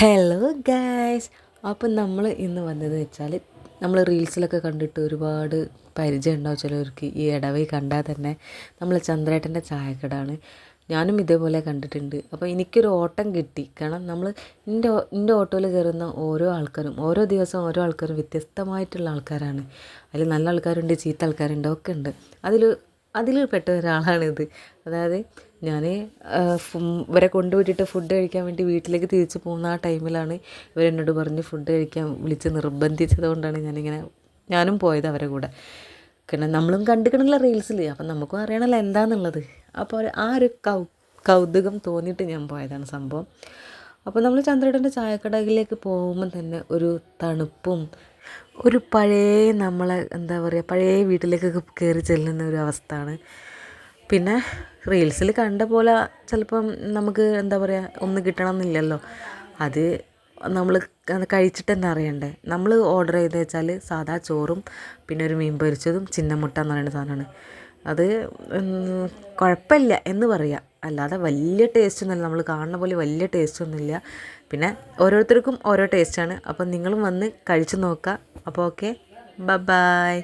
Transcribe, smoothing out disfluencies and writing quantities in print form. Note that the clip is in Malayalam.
Hello guys. അപ്പം നമ്മൾ ഇന്ന് വന്നതെന്ന് വെച്ചാൽ നമ്മൾ റീൽസിലൊക്കെ കണ്ടിട്ട് ഒരുപാട് പരിചയം ഉണ്ടാവും ചിലവർക്ക്. ഈ ഇടവഴി കണ്ടാൽ തന്നെ നമ്മൾ ചന്ദ്രേട്ടൻ്റെ ചായക്കടയാണ്. ഞാനും ഇതേപോലെ കണ്ടിട്ടുണ്ട്. അപ്പോൾ എനിക്കൊരു ഓട്ടം കിട്ടി. കാരണം നമ്മൾ എൻ്റെ ഓട്ടോയിൽ കയറുന്ന ഓരോ ആൾക്കാരും ഓരോ ദിവസവും ഓരോ ആൾക്കാരും വ്യത്യസ്തമായിട്ടുള്ള ആൾക്കാരാണ്. അതിൽ നല്ല ആൾക്കാരുണ്ട്, ചീത്ത ആൾക്കാരുണ്ട്, ഒക്കെ ഉണ്ട്. അതിൽ പെട്ട ഒരാളാണിത്. അതായത് ഞാൻ ഇവരെ കൊണ്ടുവിട്ടിട്ട് ഫുഡ് കഴിക്കാൻ വേണ്ടി വീട്ടിലേക്ക് തിരിച്ച് പോകുന്ന ആ ടൈമിലാണ് ഇവരെന്നോട് പറഞ്ഞ് ഫുഡ് കഴിക്കാൻ വിളിച്ച് നിർബന്ധിച്ചത് കൊണ്ടാണ് ഞാനും പോയത് അവരെ കൂടെ. കാരണം നമ്മളും കണ്ടിക്കണമല്ലോ റീൽസിൽ, അപ്പം നമുക്കും അറിയണമല്ലോ എന്താണെന്നുള്ളത്. അപ്പോൾ ആ ഒരു കൗതുകം തോന്നിയിട്ട് ഞാൻ പോയതാണ് സംഭവം. അപ്പോൾ നമ്മൾ ചന്ദ്രേട്ടൻ്റെ ചായക്കടയിലേക്ക് പോകുമ്പം തന്നെ ഒരു തണുപ്പും ഒരു പഴയ നമ്മളെ എന്താ പറയുക, പഴയ വീട്ടിലേക്കൊക്കെ കയറി ചെല്ലുന്ന ഒരു അവസ്ഥയാണ്. പിന്നെ റീൽസിൽ കണ്ട പോലെ ചിലപ്പം നമുക്ക് എന്താ പറയുക ഒന്നും കിട്ടണം എന്നില്ലല്ലോ. അത് നമ്മൾ കഴിച്ചിട്ട് തന്നെ അറിയണ്ടേ. നമ്മൾ ഓർഡർ ചെയ്ത് വെച്ചാൽ സാധാ ചോറും പിന്നെ ഒരു മീൻ പൊരിച്ചതും ചിന്നമുട്ട എന്ന് പറയുന്ന സാധനമാണ്. അത് കുഴപ്പമില്ല എന്ന് പറയാം, അല്ലാതെ വലിയ ടേസ്റ്റൊന്നുമില്ല. നമ്മൾ കാണുന്ന പോലെ വലിയ ടേസ്റ്റൊന്നുമില്ല. പിന്നെ ഓരോരുത്തർക്കും ഓരോ ടേസ്റ്റാണ്. അപ്പം നിങ്ങളും വന്ന് കഴിച്ച് നോക്കുക. അപ്പോൾ ഓക്കെ, ബൈ.